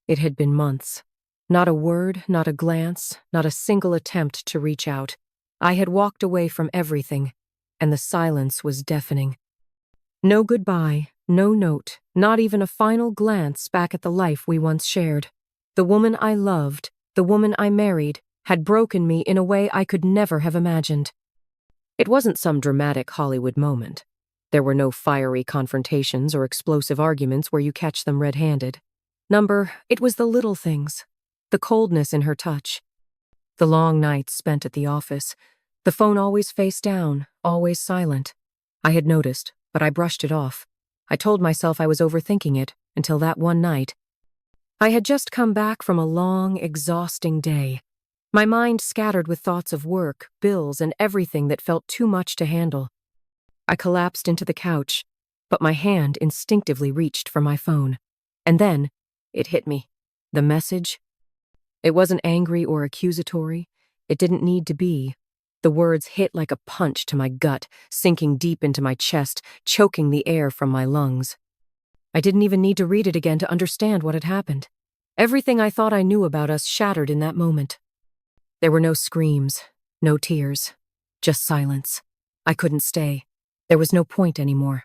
It had been months. Not a word, not a glance, not a single attempt to reach out. I had walked away from everything, and the silence was deafening. No goodbye, no note, not even a final glance back at the life we once shared. The woman I loved, the woman I married, had broken me in a way I could never have imagined. It wasn't some dramatic Hollywood moment. There were no fiery confrontations or explosive arguments where you catch them red-handed. It was the little things. The coldness in her touch. The long nights spent at the office. The phone always face down, always silent. I had noticed, but I brushed it off. I told myself I was overthinking it, until that one night. I had just come back from a long, exhausting day. My mind scattered with thoughts of work, bills, and everything that felt too much to handle. I collapsed into the couch, but my hand instinctively reached for my phone. And then, it hit me. The message. It wasn't angry or accusatory. It didn't need to be. The words hit like a punch to my gut, sinking deep into my chest, choking the air from my lungs. I didn't even need to read it again to understand what had happened. Everything I thought I knew about us shattered in that moment. There were no screams, no tears, just silence. I couldn't stay. There was no point anymore.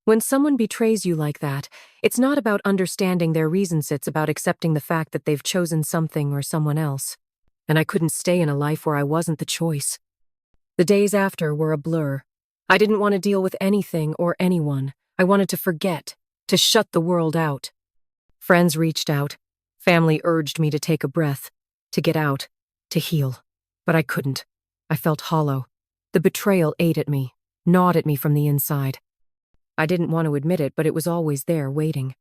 When someone betrays you like that, it's not about understanding their reasons, it's about accepting the fact that they've chosen something or someone else. And I couldn't stay in a life where I wasn't the choice. The days after were a blur. I didn't want to deal with anything or anyone. I wanted to forget, to shut the world out. Friends reached out. Family urged me to take a breath, to get out, to heal. But I couldn't. I felt hollow. The betrayal ate at me, gnawed at me from the inside. I didn't want to admit it, but it was always there, waiting.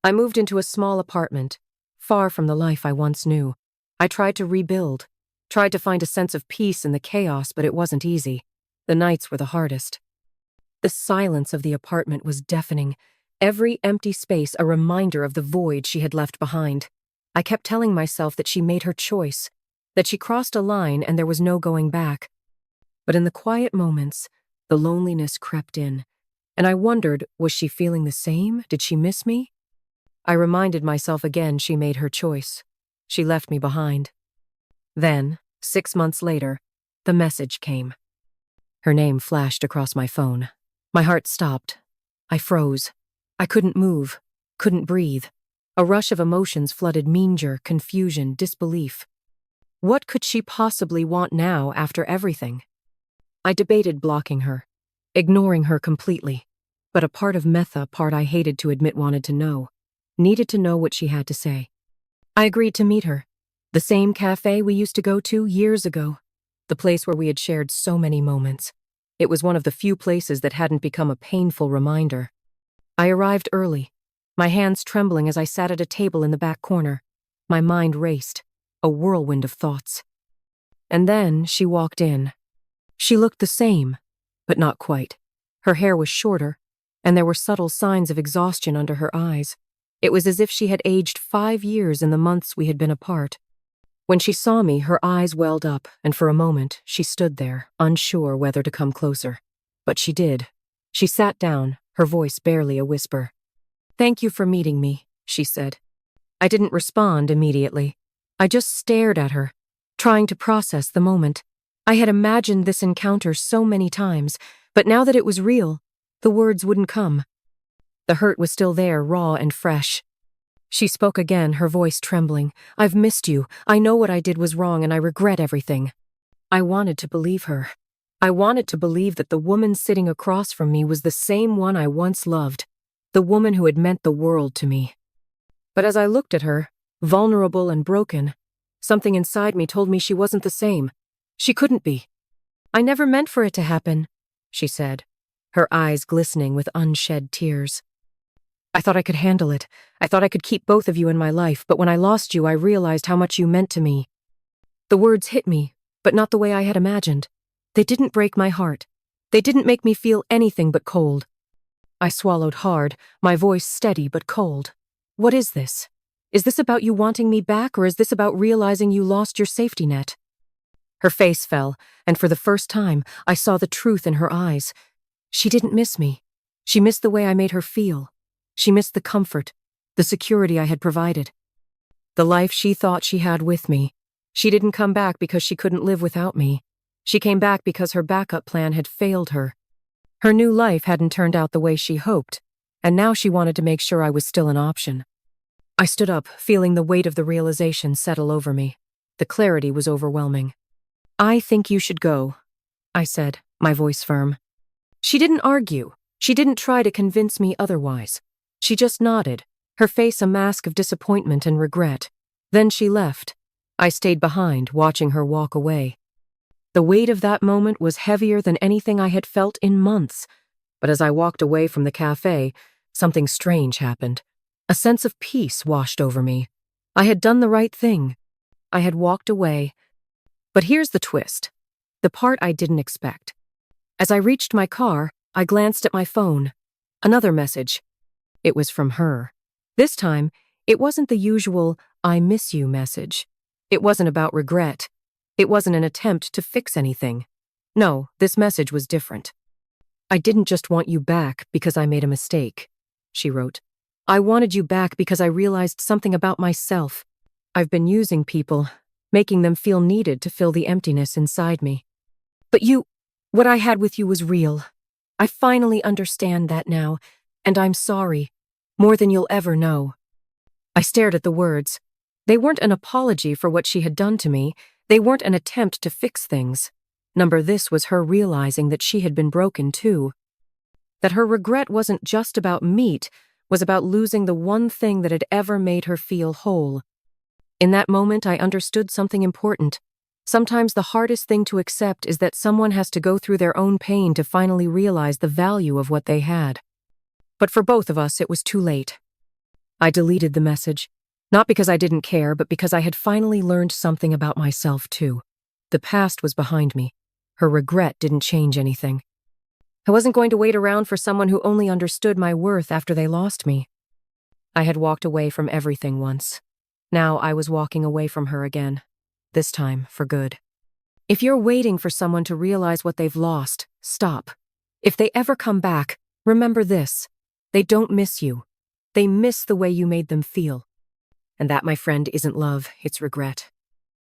I moved into a small apartment, far from the life I once knew. I tried to rebuild, tried to find a sense of peace in the chaos, but it wasn't easy. The nights were the hardest. The silence of the apartment was deafening, every empty space a reminder of the void she had left behind. I kept telling myself that she made her choice, that she crossed a line and there was no going back. But in the quiet moments, the loneliness crept in. And I wondered, was she feeling the same? Did she miss me? I reminded myself again she made her choice. She left me behind. Then, 6 months later, the message came. Her name flashed across my phone. My heart stopped. I froze. I couldn't move, couldn't breathe. A rush of emotions flooded me: confusion, disbelief. What could she possibly want now after everything? I debated blocking her, ignoring her completely. But a part of Metha, part I hated to admit, wanted to know, needed to know what she had to say. I agreed to meet her. The same cafe we used to go to years ago. The place where we had shared so many moments. It was one of the few places that hadn't become a painful reminder. I arrived early, my hands trembling as I sat at a table in the back corner. My mind raced, a whirlwind of thoughts. And then she walked in. She looked the same, but not quite. Her hair was shorter, and there were subtle signs of exhaustion under her eyes. It was as if she had aged 5 years in the months we had been apart. When she saw me, her eyes welled up, and for a moment she stood there, unsure whether to come closer. But she did. She sat down, her voice barely a whisper. "Thank you for meeting me," she said. I didn't respond immediately. I just stared at her, trying to process the moment. I had imagined this encounter so many times, but now that it was real, the words wouldn't come. The hurt was still there, raw and fresh. She spoke again, her voice trembling. "I've missed you. I know what I did was wrong and I regret everything." I wanted to believe her. I wanted to believe that the woman sitting across from me was the same one I once loved, the woman who had meant the world to me. But as I looked at her, vulnerable and broken, something inside me told me she wasn't the same. She couldn't be. "I never meant for it to happen," she said, her eyes glistening with unshed tears. "I thought I could handle it. I thought I could keep both of you in my life, but when I lost you, I realized how much you meant to me." The words hit me, but not the way I had imagined. They didn't break my heart. They didn't make me feel anything but cold. I swallowed hard, my voice steady but cold. "What is this? Is this about you wanting me back, or is this about realizing you lost your safety net?" Her face fell, and for the first time, I saw the truth in her eyes. She didn't miss me. She missed the way I made her feel. She missed the comfort, the security I had provided. the life she thought she had with me. She didn't come back because she couldn't live without me. She came back because her backup plan had failed her. Her new life hadn't turned out the way she hoped, and now she wanted to make sure I was still an option. I stood up, feeling the weight of the realization settle over me. The clarity was overwhelming. "I think you should go," I said, my voice firm. She didn't argue. She didn't try to convince me otherwise. She just nodded, her face a mask of disappointment and regret. Then she left. I stayed behind, watching her walk away. The weight of that moment was heavier than anything I had felt in months. But as I walked away from the cafe, something strange happened. A sense of peace washed over me. I had done the right thing. I had walked away. But here's the twist, the part I didn't expect. As I reached my car, I glanced at my phone. Another message. It was from her. This time, it wasn't the usual "I miss you" message. It wasn't about regret. It wasn't an attempt to fix anything. No, this message was different. "I didn't just want you back because I made a mistake," she wrote. "I wanted you back because I realized something about myself. I've been using people, making them feel needed to fill the emptiness inside me. But what I had with you was real. I finally understand that now, and I'm sorry, more than you'll ever know." I stared at the words. They weren't an apology for what she had done to me. They weren't an attempt to fix things. This was her realizing that she had been broken too. That her regret wasn't just about meat, was about losing the one thing that had ever made her feel whole. In that moment, I understood something important. Sometimes the hardest thing to accept is that someone has to go through their own pain to finally realize the value of what they had. But for both of us, it was too late. I deleted the message, not because I didn't care, but because I had finally learned something about myself too. The past was behind me. Her regret didn't change anything. I wasn't going to wait around for someone who only understood my worth after they lost me. I had walked away from everything once. Now I was walking away from her again. This time, for good. If you're waiting for someone to realize what they've lost, stop. If they ever come back, remember this. They don't miss you. They miss the way you made them feel. And that, my friend, isn't love, it's regret.